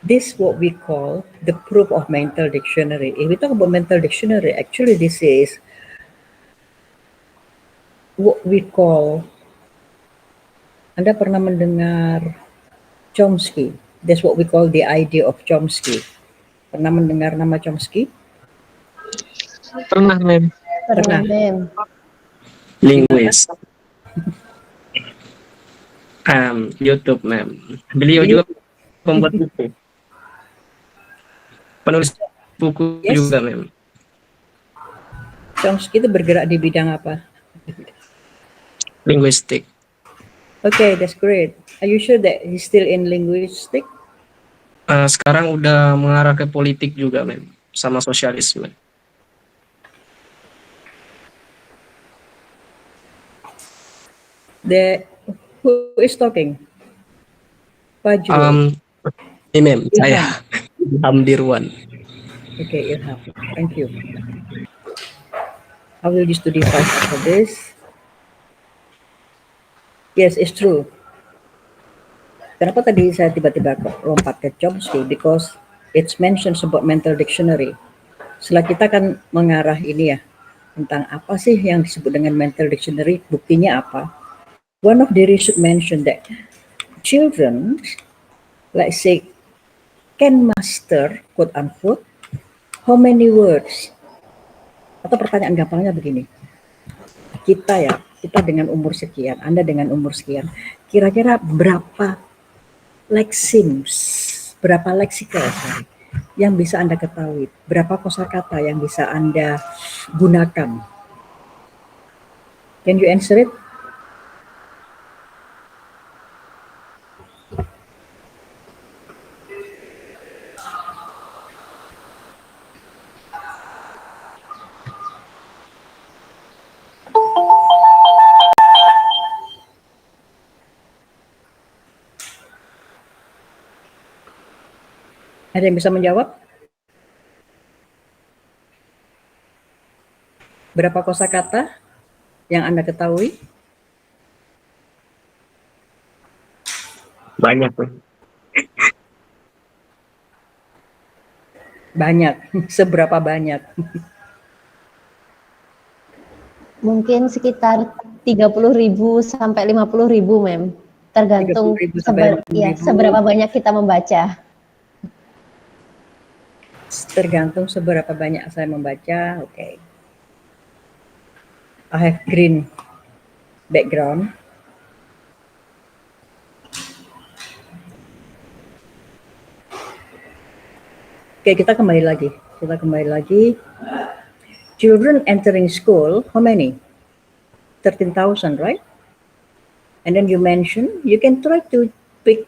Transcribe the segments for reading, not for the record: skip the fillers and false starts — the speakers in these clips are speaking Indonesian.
This what we call the proof of mental dictionary. If we talk about mental dictionary, actually this is what we call, Anda pernah mendengar Chomsky? That's what we call the idea of Chomsky. Pernah mendengar nama Chomsky? Pernah, Mem. Pernah. Mem. Linguist. YouTube, Mem. Beliau juga pembuat buku. Penulis buku juga, Mem. Chomsky itu bergerak di bidang apa? Linguistik. Okay, that's great. Are you sure that he's still in linguistic? Sekarang udah mengarah ke politik juga, Mem. Sama sosialisme. Who is talking? Pak Mem, saya Ilham Dirwan. Okay, Ilham. Thank you. I will use to define after this. Yes, it's true. Kenapa tadi saya tiba-tiba lompat ke Chomsky? Because it's mentioned about mental dictionary. Setelah kita kan mengarah ini ya, tentang apa sih yang disebut dengan mental dictionary, buktinya apa? One of the research mentioned that children, let's say, can master, quote unquote, how many words? Atau pertanyaan gampangnya begini, kita dengan umur sekian, Anda dengan umur sekian, kira-kira berapa berapa leksikal yang bisa Anda ketahui, berapa kosakata yang bisa Anda gunakan? Can you answer it? Ada yang bisa menjawab? Berapa kosakata yang Anda ketahui? Banyak. Banyak. Seberapa banyak? Mungkin sekitar 30.000 sampai 50.000, Mem. Tergantung 30.000 seberapa banyak kita membaca. Tergantung seberapa banyak saya membaca. Okay. I have green background. Okay, kita kembali lagi. Children entering school, how many? 13,000, right? And then you mentioned, you can try to pick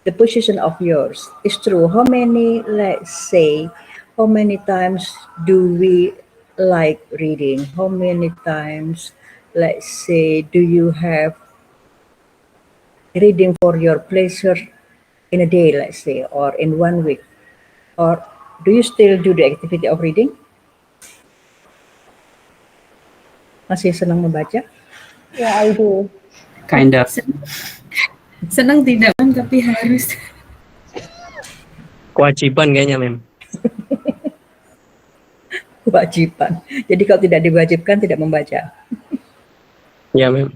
the position of yours. It's true. How many, let's say, how many times do we like reading? How many times, let's say, do you have reading for your pleasure in a day, let's say, or in 1 week? Or do you still do the activity of reading? Masih senang membaca? Yeah, I do. Kind of. Senang tidak, tapi harus. Kewajiban kayaknya, Mem. Kewajiban. Jadi kalau tidak diwajibkan, tidak membaca. Ya, Mem.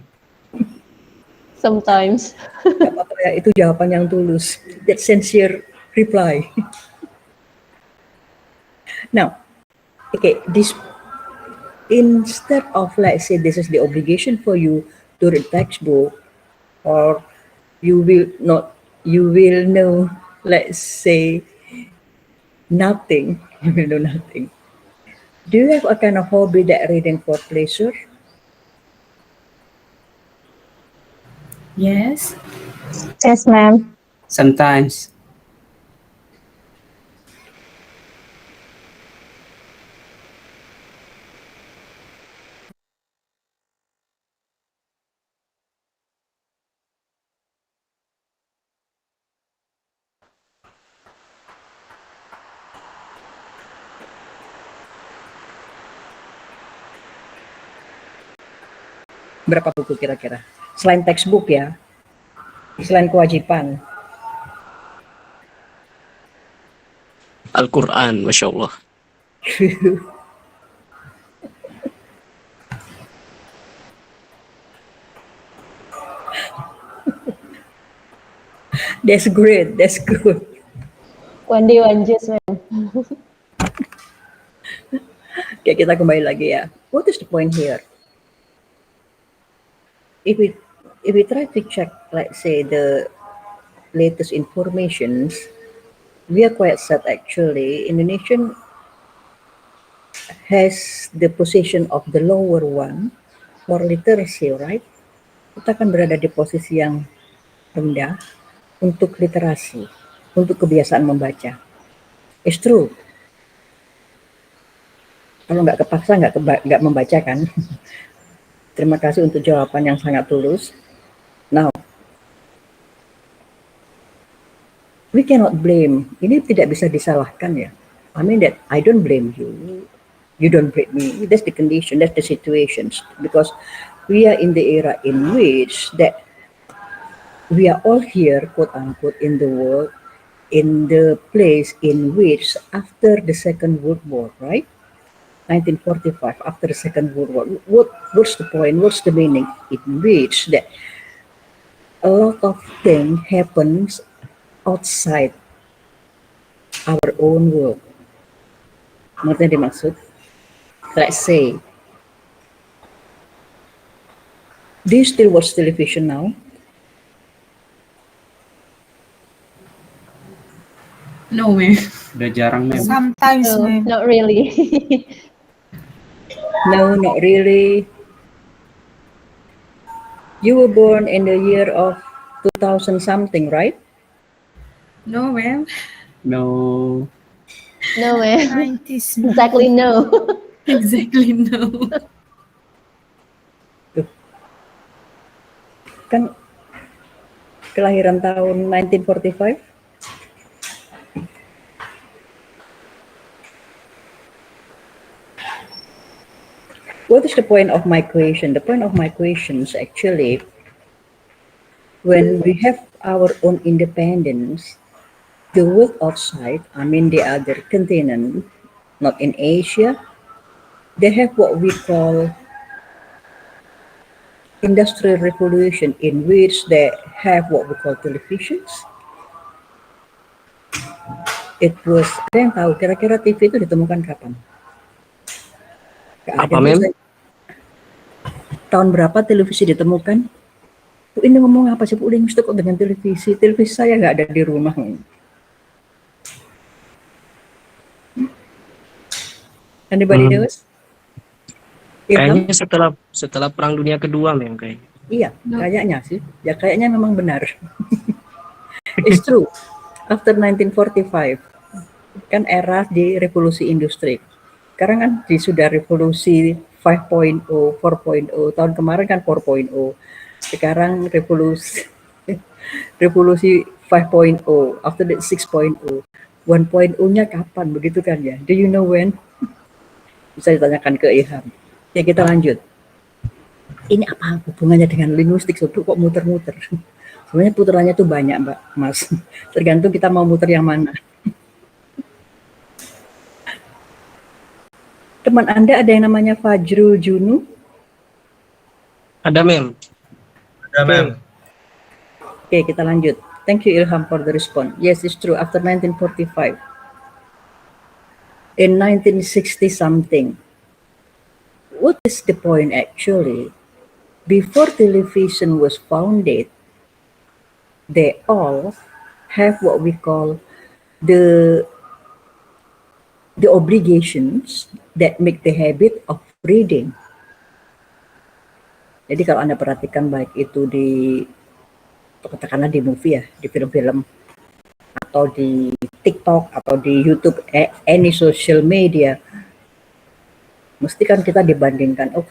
Sometimes. Gak apa-apa ya, itu jawaban yang tulus. That sincere reply. Now, okay, this instead of, let's say, this is the obligation for you to read textbook, or you will know, let's say, nothing. You will know nothing. Do you have a kind of hobby that reading for pleasure? Yes. Yes, ma'am. Sometimes. Berapa buku kira-kira? Selain textbook ya, selain kewajiban. Al-Quran, Masya Allah. That's great, that's good. One day, one juice, ma'am. Oke, kita kembali lagi ya. What is the point here? If we try to check, let's say, the latest informations, we are quite sad actually. Indonesian has the position of the lower one for literacy, right? Kita akan berada di posisi yang rendah untuk literasi, untuk kebiasaan membaca. It's true. Kalau nggak kepaksa nggak membaca kan. Terima kasih untuk jawaban yang sangat tulus. Now, we cannot blame. Ini tidak bisa disalahkan ya. I mean that I don't blame you. You don't blame me. That's the condition. That's the situations. Because we are in the era in which that we are all here, quote unquote, in the world, in the place in which after the Second World War, right? 1945, after the Second World War, what's the point? What's the meaning? In which that a lot of things happens outside our own world. Ngerti yang dimaksud? Let's say, do you still watch television now? No, ma'am. Udah jarang, ma'am. Sometimes, No, ma'am. not really. No, not really. You were born in the year of 2000 something, right? No, ma'am. No. No, ma'am. 90s. Exactly no. Exactly, no. Kan kelahiran tahun 1945. What is the point of my question? The point of my question is actually when we have our own independence, the world outside, I mean the other continent, not in Asia, they have what we call industrial revolution in which they have what we call televisions. It was, ada yang tahu kira-kira TV itu ditemukan kapan? Nggak ada, Apa, Mem? Bos. Tahun berapa televisi ditemukan? Bu, ini ngomong apa sih Bu? Udah mesti kok dengan televisi? Televisi saya nggak ada di rumah. Anybody knows? Ilham? Kayaknya setelah Perang Dunia Kedua, Mem, kayaknya. Iya, No. kayaknya sih. Ya kayaknya memang benar. It's true. After 1945, kan era di revolusi industri. Sekarang kan sudah revolusi 5.0, 4.0. Tahun kemarin kan 4.0. Sekarang revolusi revolusi 5.0, after that 6.0. 1.0-nya kapan begitu kan ya? Do you know when? Bisa ditanyakan ke Ilham. Ya kita lanjut. Ini apa hubungannya dengan linguistik? Kok muter-muter? Sebenarnya putarannya tuh banyak, Mbak, Mas. Tergantung kita mau muter yang mana. Teman Anda ada yang namanya Fajrul Junu? Ada, Mem. Ada, ma'am. Oke, kita lanjut. Thank you Ilham for the response. Yes, it's true. After 1945, in 1960 something, what is the point actually? Before television was founded, they all have what we call the obligations that make the habit of reading. Jadi kalau Anda perhatikan baik itu di katakanlah di movie ya, di film-film atau di TikTok atau di YouTube, any social media, mesti kan kita dibandingkan. Oh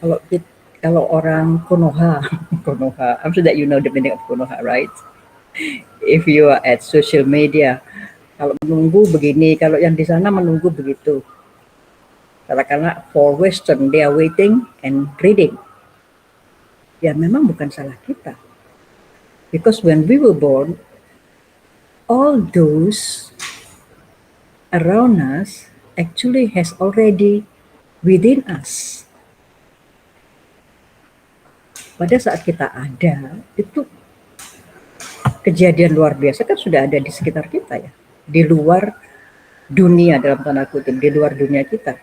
kalau orang Konoha, Konoha, I'm sure that you know the meaning of Konoha, right? If you are at social media, kalau menunggu begini, kalau yang di sana menunggu begitu. Katakanlah for Western, they are waiting and reading. Ya memang bukan salah kita. Because when we were born, all those around us actually has already within us. Pada saat kita ada, itu kejadian luar biasa kan sudah ada di sekitar kita ya. Di luar dunia dalam tanda kutip, di luar dunia kita.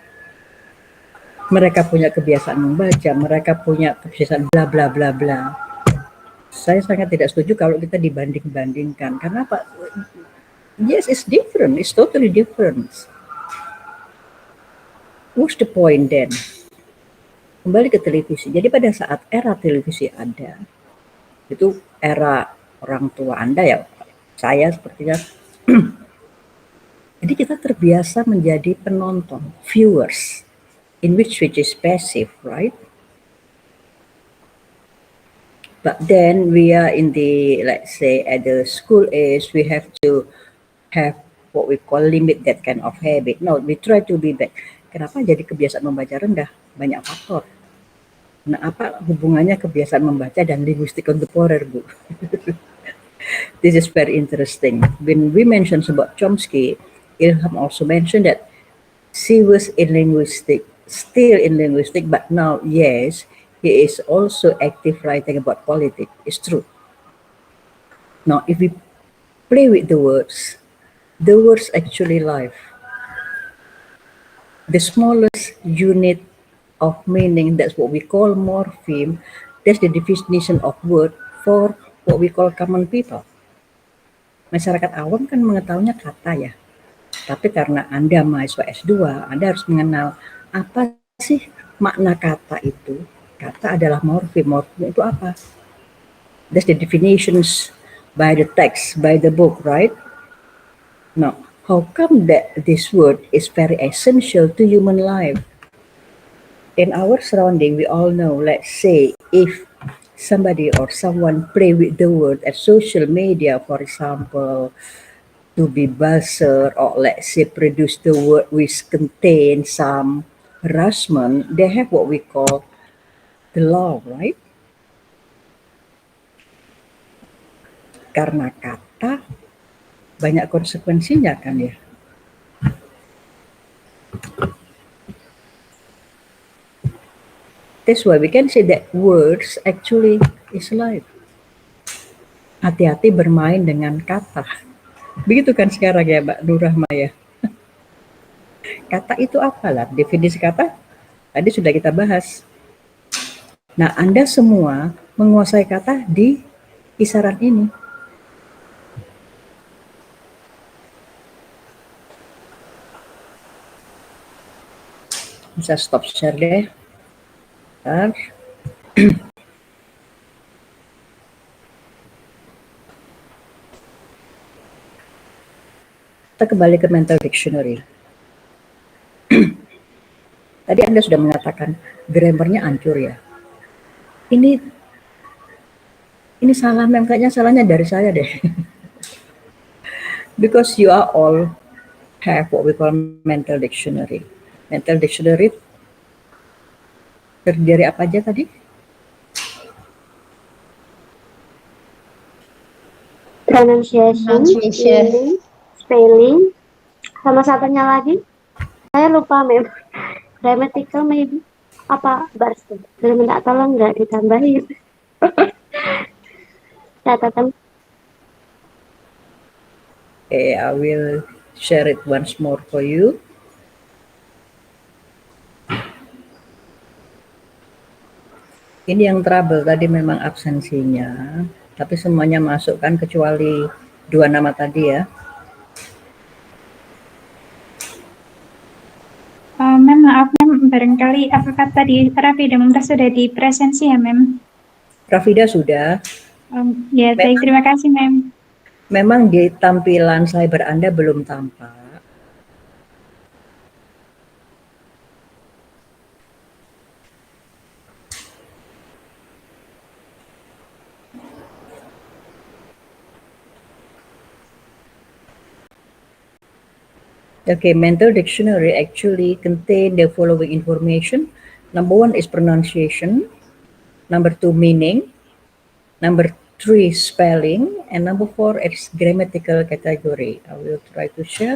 Mereka punya kebiasaan membaca, mereka punya kebiasaan bla bla bla bla. Saya sangat tidak setuju kalau kita dibanding-bandingkan. Karena apa? Yes, it's different. It's totally different. What's the point then? Kembali ke televisi. Jadi pada saat era televisi ada, itu era orang tua Anda ya, saya sepertinya. Jadi kita terbiasa menjadi penonton, viewers, in which is passive, right? But then we are in the, let's say, at the school age, we have to have what we call limit that kind of habit. No, we try to be back. Kenapa jadi kebiasaan membaca rendah? Banyak faktor. Nah, apa hubungannya kebiasaan membaca dan linguistik kontemporer, Bu? This is very interesting. When we mentioned about Chomsky, Ilham also mentioned that she was in linguistic, still in linguistic, but now, yes, he is also active writing about politics. It's true. Now, if we play with the words actually live. The smallest unit of meaning, that's what we call morpheme. That's the definition of word for what we call common people. Masyarakat awam kan mengetahuinya kata ya. Tapi karena Anda mahasiswa S2, Anda harus mengenal apa sih makna kata itu. Kata adalah morpheme. Morpheme itu apa? That's the definitions by the text, by the book, right? Now, how come that this word is very essential to human life? In our surrounding, we all know, let's say, if somebody or someone play with the word at social media, for example, to be buzzer, or let's say produce the word which contain some harassment, they have what we call the law, right? Karena kata banyak konsekuensinya kan ya. That's why we can say that words actually is life. Hati-hati bermain dengan kata. Begitu kan sekarang ya Mbak Nur Rahma ya. Kata itu apalah? Definisi kata tadi sudah kita bahas. Nah, Anda semua menguasai kata di kisaran ini. Bisa stop share deh. Bentar. Kita kembali ke mental dictionary. Tadi Anda sudah mengatakan grammarnya hancur ya. Ini salah, kayaknya salahnya dari saya deh. Because you are all have what we call mental dictionary. Mental dictionary terdiri dari apa aja tadi? Pronunciation, Pronunciation. spelling, sama satunya lagi, saya lupa mem. Grammatical maybe, apa bars tuh? Boleh minta tolong nggak ditambahin? Catatan. Okay, I will share it once more for you. Ini yang trouble tadi memang absensinya, tapi semuanya masuk kan kecuali 2 nama tadi ya. Mem, maaf Mem, barangkali apakah tadi Rafida Mumtaz sudah di presensi ya Mem? Rafida sudah. Ya, baik, terima kasih Mem. Memang di tampilan cyber Anda belum tampak. Okay, mental dictionary actually contain the following information. Number 1 is pronunciation. Number 2, meaning. Number 3, spelling. And number 4 is grammatical category. I will try to share.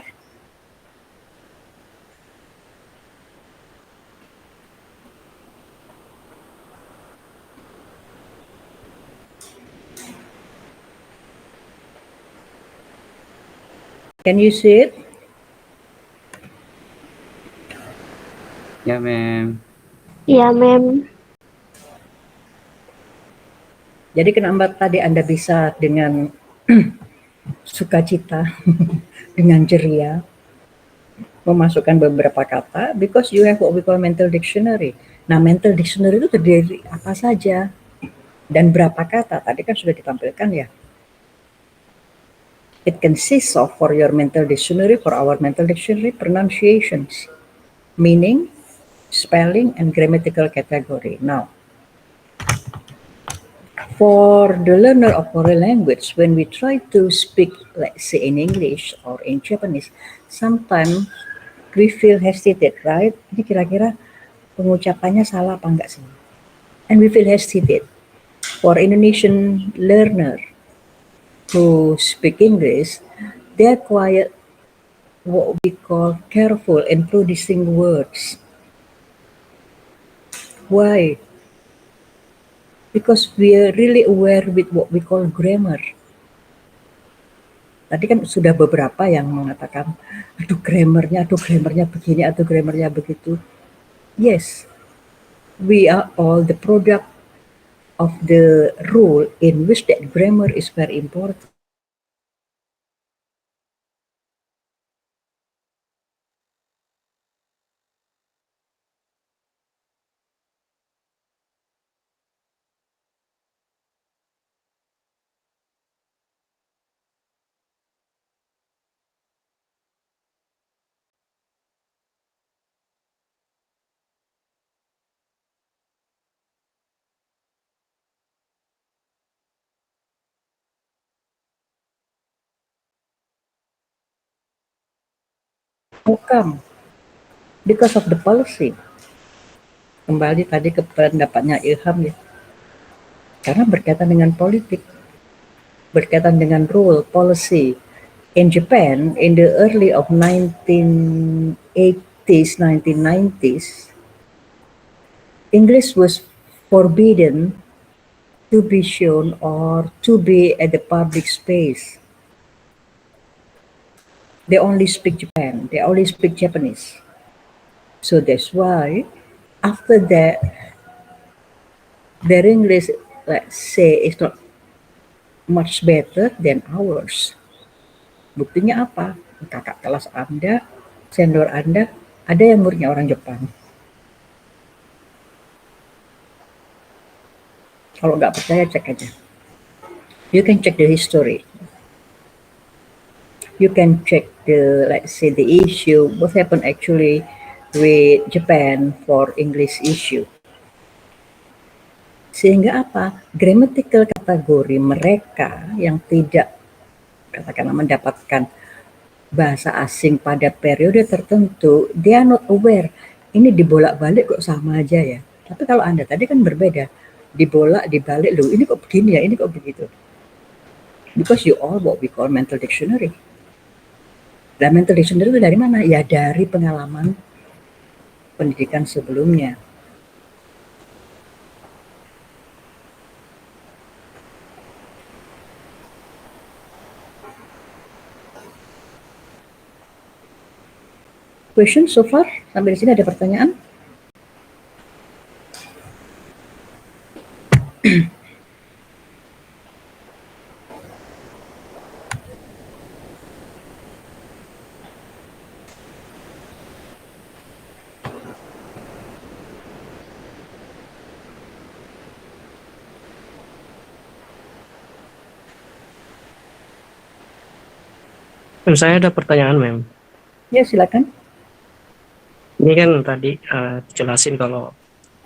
Can you see it? Ya, ma'am. Iya, ma'am. Jadi kenapa tadi Anda bisa dengan sukacita, dengan ceria, memasukkan beberapa kata? Because you have what we call mental dictionary. Nah, mental dictionary itu terdiri apa saja? Dan berapa kata? Tadi kan sudah ditampilkan ya. It consists of, for your mental dictionary, for our mental dictionary, pronunciations, meaning, spelling, and grammatical category. Now, for the learner of foreign language, when we try to speak, let's say in English or in Japanese, sometimes we feel hesitate, right? Ini kira-kira pengucapannya salah apa enggak sih? And we feel hesitate. For Indonesian learner who speak English, they're quite what we call careful in producing words. Why? Because we are really aware with what we call grammar. Tadi kan sudah beberapa yang mengatakan, aduh grammarnya begini, aduh grammarnya begitu. Yes, we are all the product of the rule in which that grammar is very important. How come? Because of the policy. Kembali tadi ke pendapatnya Ilham ya. Karena berkaitan dengan politik, berkaitan dengan rule, policy. In Japan, in the early of 1980s, 1990s, English was forbidden to be shown or to be at the public space. They only speak Japan, they only speak Japanese. So that's why after that, their English, let's say, is not much better than ours. Buktinya apa? Kakak kelas Anda, senior Anda, ada yang muridnya orang Jepang. Kalau nggak percaya, cek aja. You can check the history. You can check the, let's say, the issue, what happened actually with Japan for English issue. Sehingga apa? Grammatical kategori mereka yang tidak, katakanlah, mendapatkan bahasa asing pada periode tertentu, they are not aware. Ini dibolak-balik kok sama aja ya. Tapi kalau Anda tadi kan berbeda. Dibolak, dibalik, loh ini kok begini ya, ini kok begitu. Because you all what we call mental dictionary. Dan mental dictionary itu dari mana? Ya dari pengalaman pendidikan sebelumnya. Question so far? Sampai di sini ada pertanyaan? Saya ada pertanyaan, Mem. Ya silakan. Ini kan tadi jelasin kalau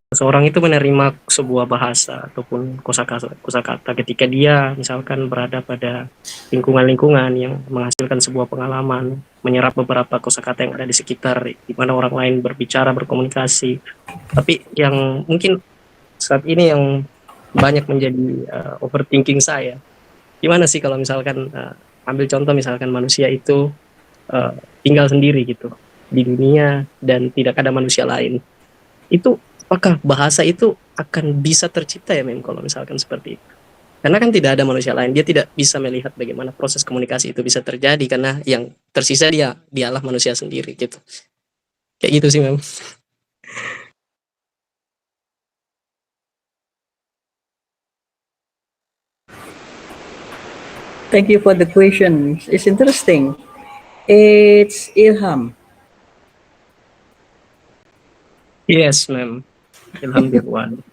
seseorang itu menerima sebuah bahasa ataupun kosakata ketika dia misalkan berada pada lingkungan-lingkungan yang menghasilkan sebuah pengalaman, menyerap beberapa kosakata yang ada di sekitar di mana orang lain berbicara, berkomunikasi. Tapi yang mungkin saat ini yang banyak menjadi overthinking saya, gimana sih kalau misalkan ambil contoh misalkan manusia itu tinggal sendiri gitu di dunia dan tidak ada manusia lain, itu apakah bahasa itu akan bisa tercipta ya, Mem, kalau misalkan seperti itu? Karena kan tidak ada manusia lain, dia tidak bisa melihat bagaimana proses komunikasi itu bisa terjadi karena yang tersisa dialah manusia sendiri gitu. Kayak gitu sih, Mem. Thank you for the question. It's interesting. It's Ilham. Yes, Mem. Ilham Dirwan.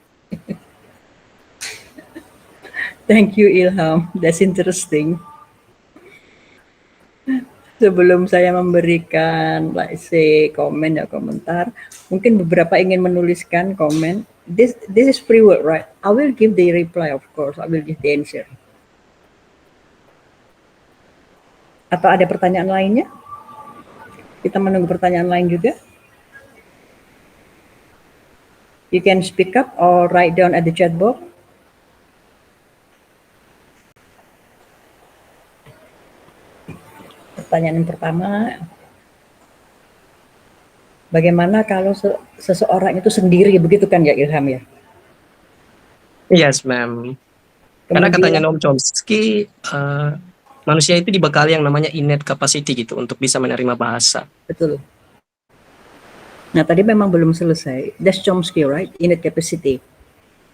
Thank you, Ilham. That's interesting. Sebelum saya memberikan, let's say, komen ya komentar, mungkin beberapa ingin menuliskan komen. This is free word, right? I will give the reply, of course. I will give the answer. Atau ada pertanyaan lainnya? Kita menunggu pertanyaan lain juga. You can speak up or write down at the chat box. Pertanyaan yang pertama, bagaimana kalau seseorang itu sendiri, begitu kan ya Ilham ya? Yes, Mem. Karena katanya Kemudian, Noam Chomsky, manusia itu dibekali yang namanya innate capacity gitu untuk bisa menerima bahasa. betul. Nah, tadi memang belum selesai. That's Chomsky, right? Innate capacity,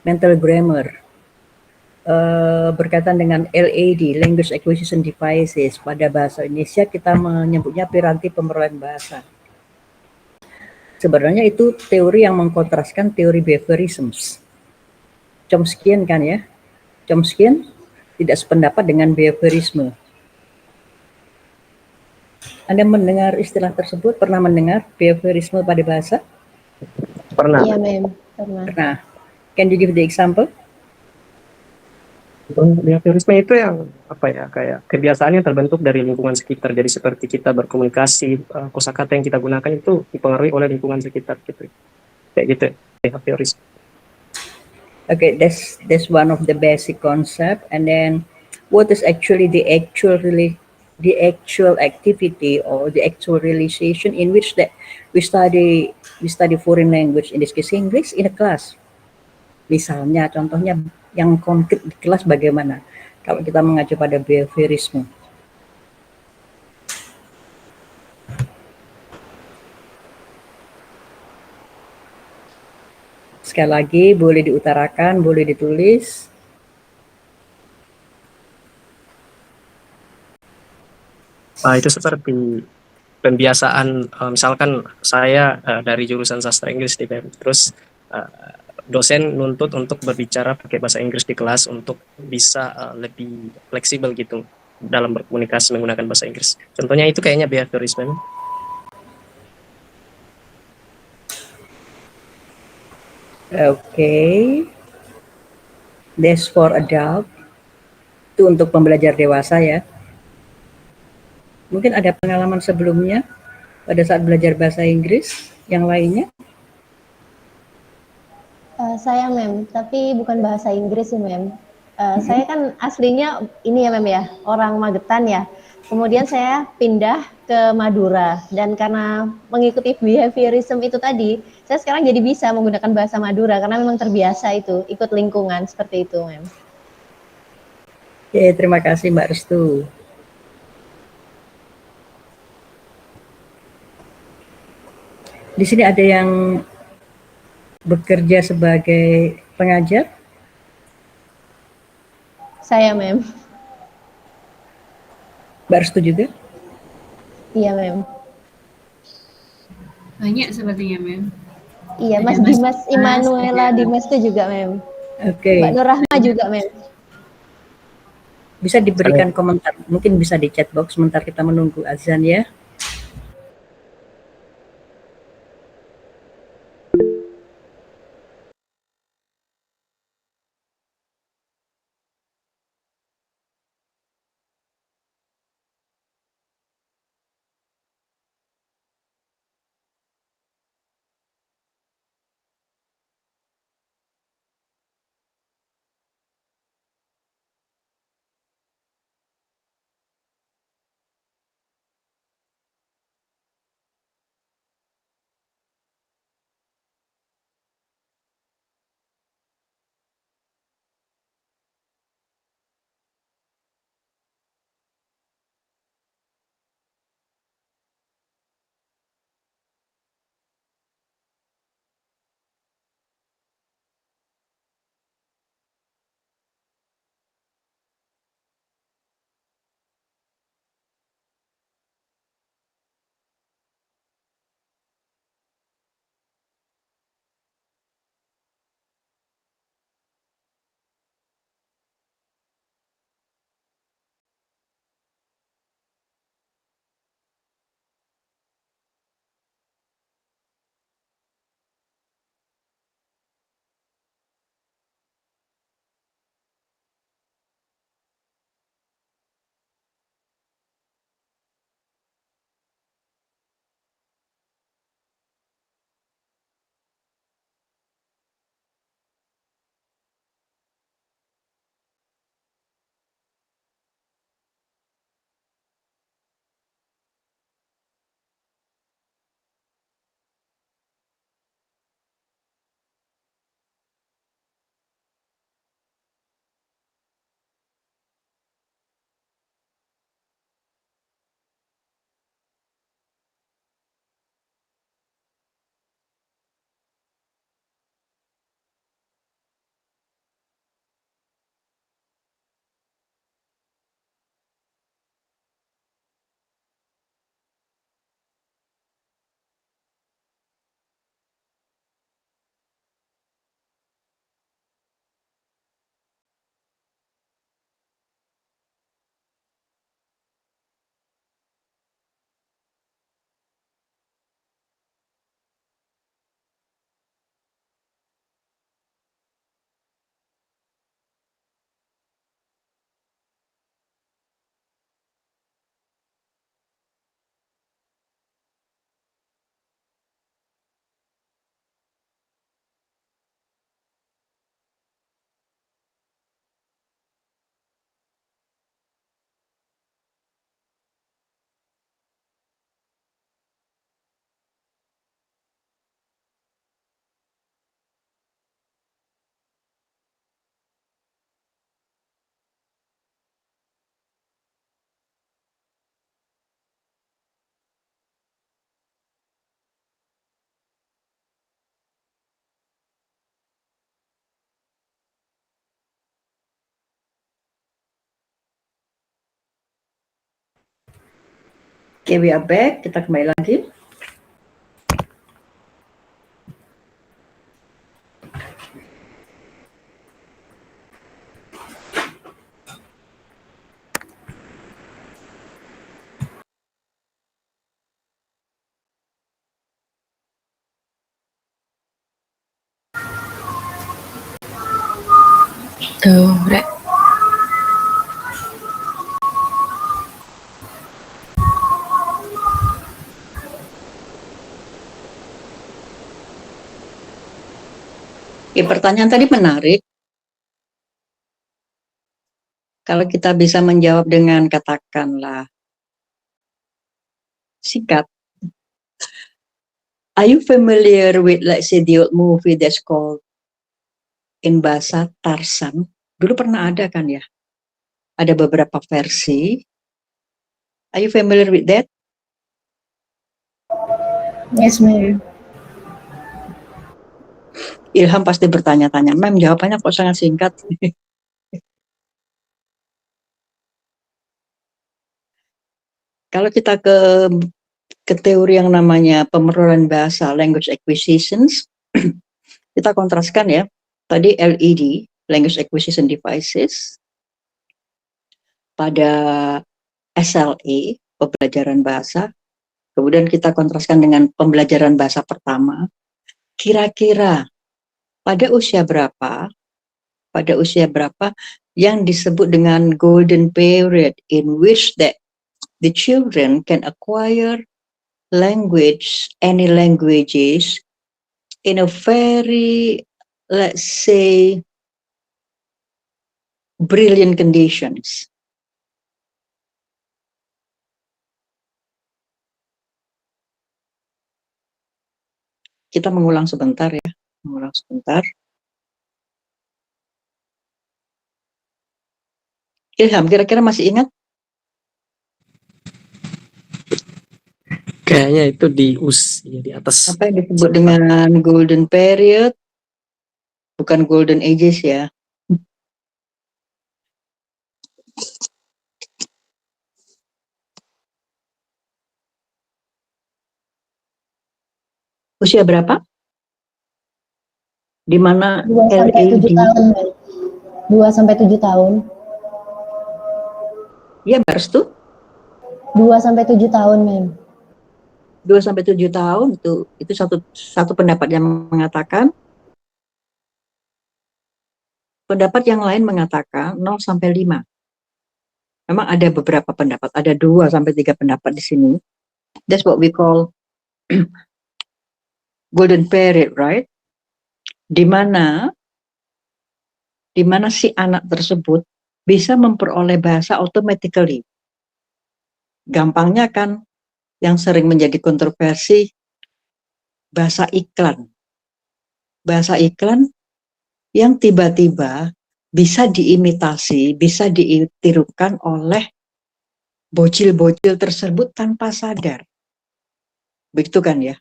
mental grammar, berkaitan dengan LAD, Language Acquisition Devices. Pada bahasa Indonesia kita menyebutnya piranti pemerolehan bahasa. Sebenarnya itu teori yang mengkontraskan teori behaviorisms. Chomskyan kan ya? Chomskyan tidak sependapat dengan behaviorisme. Anda mendengar istilah tersebut? Pernah mendengar behaviorisme pada bahasa? Pernah. Iya, Mem. Pernah. Pernah. Can you give the example? Behaviorisme itu yang apa ya, kayak kebiasaan yang terbentuk dari lingkungan sekitar. Jadi seperti kita berkomunikasi, kosakata yang kita gunakan itu dipengaruhi oleh lingkungan sekitar gitu. Kayak gitu behaviorisme. Okay, that's one of the basic concept. And then, what is actually the actual activity or the actual realization in which that we study foreign language, in this case English, in a class. Misalnya, contohnya yang konkret di kelas bagaimana? Kalau kita mengacu pada behaviorisme. Sekali lagi, boleh diutarakan, boleh ditulis. Itu seperti pembiasaan, misalkan saya dari jurusan sastra Inggris di BEM, terus dosen nuntut untuk berbicara pakai bahasa Inggris di kelas untuk bisa lebih fleksibel gitu dalam berkomunikasi menggunakan bahasa Inggris. Contohnya itu kayaknya behaviorisme. Okay. That's for adult. Itu untuk pembelajar dewasa ya. Mungkin ada pengalaman sebelumnya pada saat belajar bahasa Inggris yang lainnya? Saya, Mem, tapi bukan bahasa Inggris sih, Mem. Saya kan aslinya ini ya, Mem ya, orang Magetan ya. Kemudian saya pindah ke Madura dan karena mengikuti behaviorism itu tadi, saya sekarang jadi bisa menggunakan bahasa Madura karena memang terbiasa itu ikut lingkungan seperti itu, Mem. Oke, terima kasih Mbak Restu. Di sini ada yang bekerja sebagai pengajar? Saya, Mem. Mbak Restu juga? Iya, Mem. Banyak sepertinya, Mem. Iya, Ada Mas Mas Dimas Dimas, Immanuela ada- Dimas itu juga, Mem. Oke, Mbak Nur Rahma juga, Mem. bisa diberikan komentar, mungkin bisa di chat box sebentar kita menunggu azan ya. Okay, we are back. Kita kembali lagi. Tuh, Rek. Oke, pertanyaan tadi menarik. Kalau kita bisa menjawab dengan katakanlah singkat. Are you familiar with, let's say, the old movie that's called in bahasa Tarzan? Dulu pernah ada kan ya? Ada beberapa versi. Are you familiar with that? Yes, ma'am. Ilham pasti bertanya-tanya, Mem, jawabannya kok sangat singkat. Kalau kita ke teori yang namanya pemeroran bahasa, language acquisitions, kita kontraskan ya. Tadi LED, language acquisition devices, pada SLA, pembelajaran bahasa, kemudian kita kontraskan dengan pembelajaran bahasa pertama. Kira-kira pada usia berapa yang disebut dengan golden period in which the children can acquire language, any languages in a very, let's say, brilliant conditions. Kita mengulang sebentar ya, mengulang sebentar. Ilham, kira-kira masih ingat? Kayaknya itu di atas. Apa yang disebut dengan golden period? Bukan golden ages ya. Usia berapa? Di mana 2 sampai 7 LED? tahun, ma'am. 2 sampai 7 tahun. Ya, Barstu. 2 sampai 7 tahun, ma'am. 2 sampai 7 tahun itu satu pendapat yang mengatakan. Pendapat yang lain mengatakan 0 sampai 5. Memang ada beberapa pendapat, ada 2 sampai 3 pendapat di sini. That's what we call golden period, right? Di mana si anak tersebut bisa memperoleh bahasa automatically. Gampangnya kan yang sering menjadi kontroversi bahasa iklan. Bahasa iklan yang tiba-tiba bisa diimitasi, bisa ditirukan oleh bocil-bocil tersebut tanpa sadar. Begitu kan ya?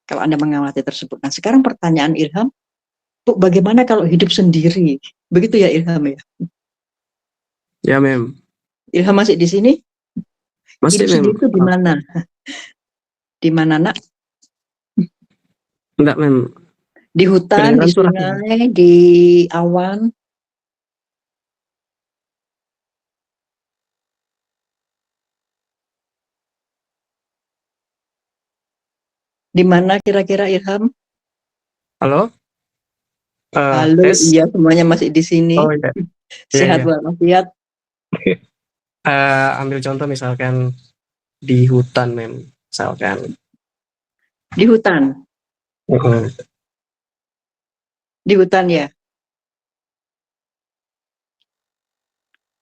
Kalau Anda mengamati tersebut. Nah, sekarang pertanyaan Ilham, Bu, bagaimana kalau hidup sendiri? Begitu ya Ilham ya? Ya, Mem. Ilham masih di sini? Masih, Hidup Mem. sendiri itu di mana? Di mana, Nak? Enggak, Mem. Di hutan, di Kedengeran suara sungai, di awan? Di mana kira-kira Ilham? Halo? Halo, Tes. iya semuanya masih di sini. Oh, iya. Sehat Iya. walafiat. Ambil contoh misalkan di hutan, Mem. Misalkan. Di hutan. Di hutan ya.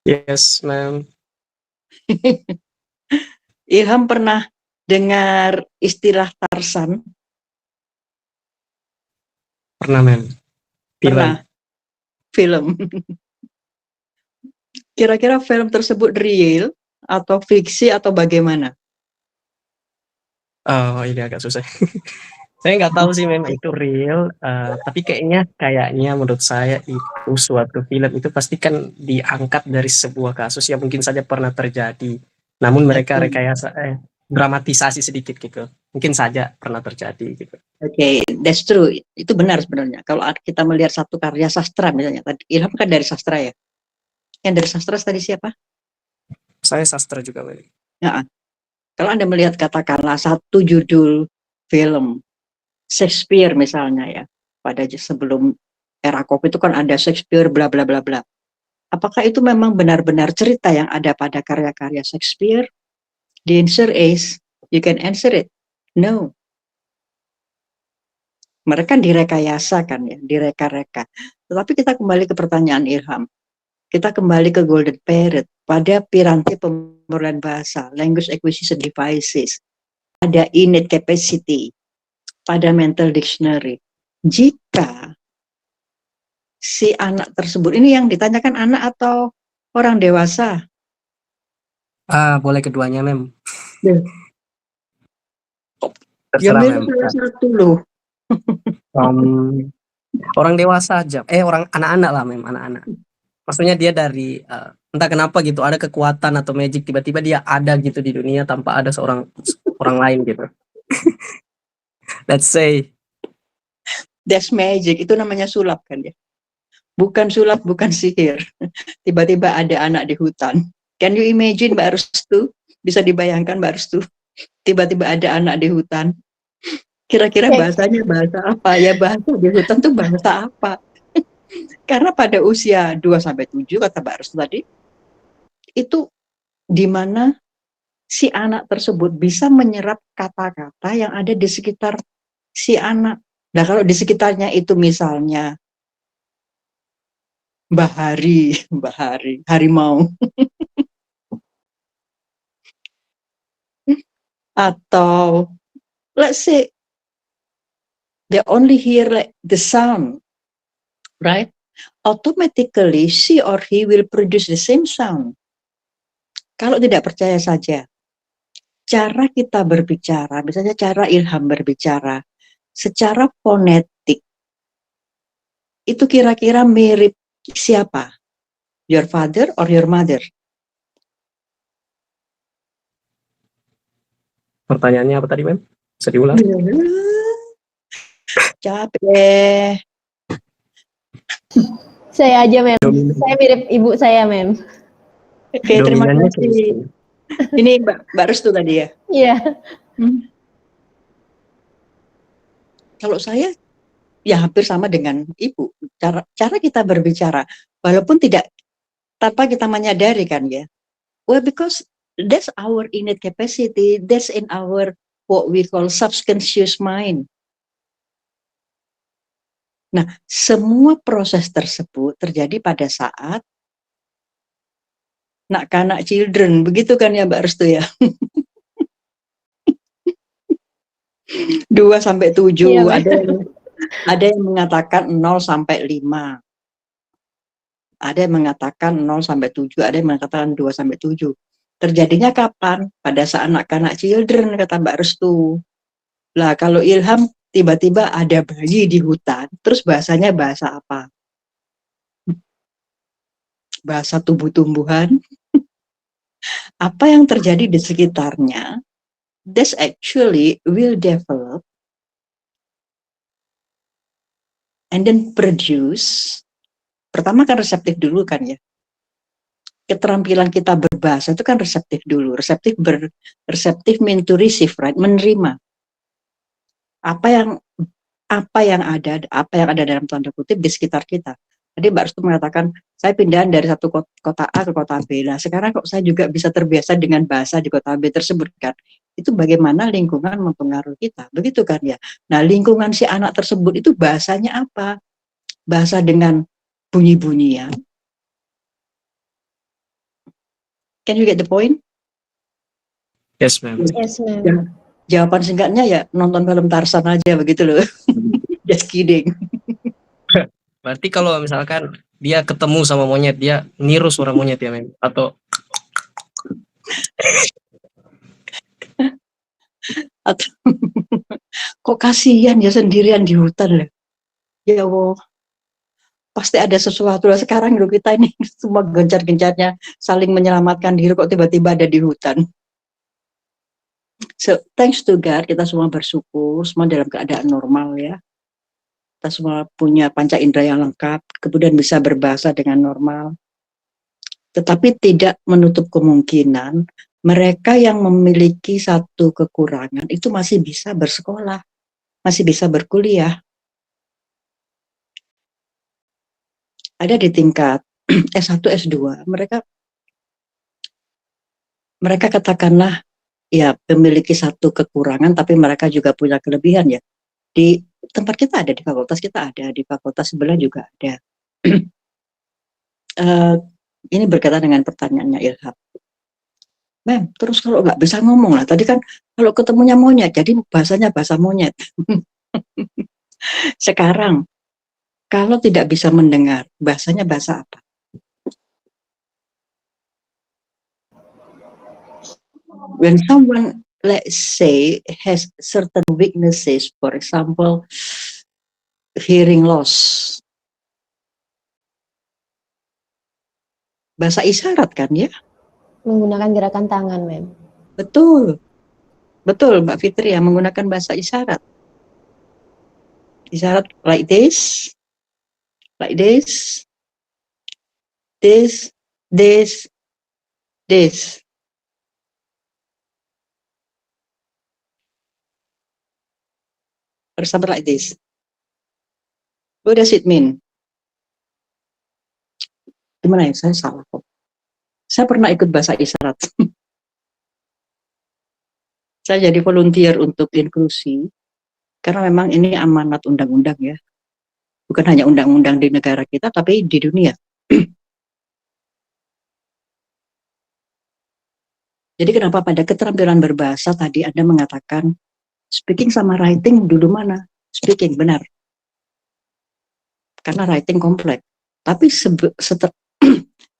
Yes, Mem. Ilham pernah dengar istilah Tarzan? Pernah, Mem. Pernah. Film. Kira-kira film tersebut real atau fiksi atau bagaimana? Oh, ini agak susah. Saya nggak tahu sih memang itu real, tapi kayaknya menurut saya itu suatu film itu pasti kan diangkat dari sebuah kasus yang mungkin saja pernah terjadi. namun mereka Oke. rekayasa dramatisasi sedikit gitu. Mungkin saja pernah terjadi gitu. Oke, that's true. Itu benar sebenarnya. Kalau kita melihat satu karya sastra misalnya, tadi Ilham kan dari sastra ya. Yang dari sastra tadi siapa? Saya sastra juga, Mem. Ya, kalau Anda melihat katakanlah satu judul film Shakespeare misalnya ya, pada sebelum era Kopi itu kan ada Shakespeare bla bla bla bla. Apakah itu memang benar-benar cerita yang ada pada karya-karya Shakespeare? The answer is, you can answer it. No. Mereka direkayasa kan ya, direka-reka. Tetapi kita kembali ke pertanyaan Ilham. Kita kembali ke Golden Parrot pada piranti pemrograman bahasa, language acquisition devices, pada innate capacity, pada mental dictionary. Jika si anak tersebut, ini yang ditanyakan anak atau orang dewasa? Boleh keduanya, Mem. Ya Terserah, milih Mem. salah satu loh. Orang dewasa aja. Orang anak-anak lah, Mem, anak-anak. Maksudnya dia dari entah kenapa gitu, ada kekuatan atau magic, tiba-tiba dia ada gitu di dunia tanpa ada orang lain gitu. Let's say That's magic, itu namanya sulap kan ya. Bukan sulap, bukan sihir. Tiba-tiba ada anak di hutan. Can you imagine Mbak Restu? Bisa dibayangkan Mbak Restu? Tiba-tiba ada anak di hutan. Kira-kira bahasanya bahasa apa? Ya bahasa di hutan tuh bahasa apa? Karena pada usia 2-7 kata Mbak Restu tadi, itu di mana si anak tersebut bisa menyerap kata-kata yang ada di sekitar si anak. Nah kalau di sekitarnya itu misalnya bahari, harimau, atau let's say they only hear like the sound, right? Automatically she or he will produce the same sound. Kalau tidak percaya saja, cara kita berbicara, misalnya cara Ilham berbicara, secara fonetik, itu kira-kira mirip siapa? Your father or your mother? pertanyaannya apa tadi, Mem? Bisa diulang? Capek. Saya aja, Mem. Saya mirip ibu saya, Mem. Oke, terima Dominannya kasih. Ini Mbak Restu tadi ya? Iya. Kalau saya ya hampir sama dengan Ibu. Cara kita berbicara, walaupun tidak tanpa kita menyadari kan ya. Well, because that's our innate capacity, that's in our what we call subconscious mind. Nah, semua proses tersebut terjadi pada saat kanak children, begitu kan ya Mbak Restu ya? 2-7, Iya, ada yang mengatakan 0-5. Ada yang mengatakan 0-7, ada yang mengatakan 2-7. Terjadinya kapan? Pada saat anak-anak children, kata Mbak Restu. Lah, kalau Ilham tiba-tiba ada bayi di hutan, terus bahasanya bahasa apa? Bahasa tumbuh-tumbuhan. Apa yang terjadi di sekitarnya, this actually will develop and then produce. Pertama kan reseptif dulu kan ya. Keterampilan kita berbahasa itu kan reseptif dulu. Reseptif mean to receive, right? Menerima. Apa yang ada dalam tanda kutip di sekitar kita. Tadi Mbak Restu mengatakan, saya pindahan dari satu kota A ke kota B. Nah, sekarang kok saya juga bisa terbiasa dengan bahasa di kota B tersebut kan. Itu bagaimana lingkungan mempengaruhi kita. Begitu kan ya. Nah, lingkungan si anak tersebut itu bahasanya apa? Bahasa dengan bunyi-bunyian. Can you get the point? Yes, Mem. Yes, Mem. Jawaban singkatnya ya nonton film Tarzan aja begitu loh. Just kidding. Berarti kalau misalkan dia ketemu sama monyet, dia niru suara monyet ya, Mem? Atau kok kasihan ya sendirian di hutan loh. Ya Allah. pasti ada sesuatu. Sekarang loh kita ini semua gencar-gencarnya saling menyelamatkan diri, kok tiba-tiba ada di hutan. So, thanks to God, kita semua bersyukur, semua dalam keadaan normal ya. Kita semua punya panca indera yang lengkap, kemudian bisa berbahasa dengan normal. Tetapi tidak menutup kemungkinan mereka yang memiliki satu kekurangan itu masih bisa bersekolah, masih bisa berkuliah. Ada di tingkat S1, S2, mereka katakanlah ya memiliki satu kekurangan, tapi mereka juga punya kelebihan ya. Di tempat kita ada, di fakultas kita ada, di fakultas sebelah juga ada. Ini berkaitan dengan pertanyaannya Ilham. Mem, terus kalau nggak bisa ngomong lah, tadi kan kalau ketemunya monyet, jadi bahasanya bahasa monyet. Sekarang, kalau tidak bisa mendengar, bahasanya bahasa apa? When someone, let's say, has certain weaknesses, for example, hearing loss, bahasa isyarat kan ya? Menggunakan gerakan tangan, Mem. Betul, betul Mbak Fitri ya, menggunakan bahasa isyarat. Isyarat like this, this, this. For example, like this. What does it mean? Gimana ya, saya salah kok. Saya pernah ikut bahasa isyarat. Saya jadi volunteer untuk inklusi, karena memang ini amanat undang-undang ya. Bukan hanya undang-undang di negara kita, tapi di dunia. Jadi kenapa pada keterampilan berbahasa tadi Anda mengatakan speaking sama writing dulu mana? Speaking, benar. Karena writing kompleks. Tapi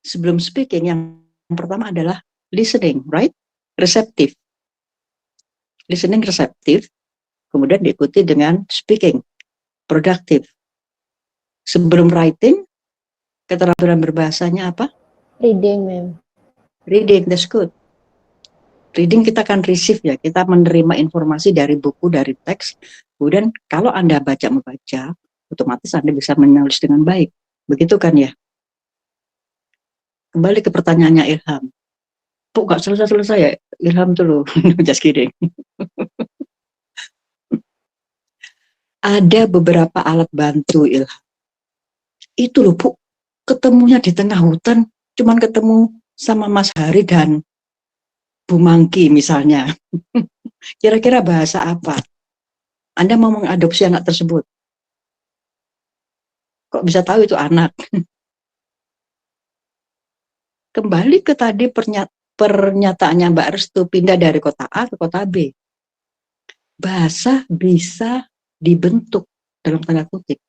sebelum speaking, yang pertama adalah listening, right? Receptive. Listening reseptif, kemudian diikuti dengan speaking, productive. Sebelum writing, keterampilan berbahasanya apa? Reading, Mem. Reading, that's good. Reading kita akan receive ya, kita menerima informasi dari buku, dari teks. Kemudian kalau Anda membaca, otomatis Anda bisa menulis dengan baik. Begitu kan ya? Kembali ke pertanyaannya Ilham. Kok nggak selesai-selesai ya? Ilham tuh loh, just kidding. Ada beberapa alat bantu Ilham. Itu loh Bu, ketemunya di tengah hutan, cuman ketemu sama Mas Hari dan Bu Mangki misalnya. Kira-kira bahasa apa? Anda mau mengadopsi anak tersebut? Kok bisa tahu itu anak? Kembali ke tadi pernyataannya Mbak Restu, pindah dari kota A ke kota B. Bahasa bisa dibentuk dalam tanda kutip.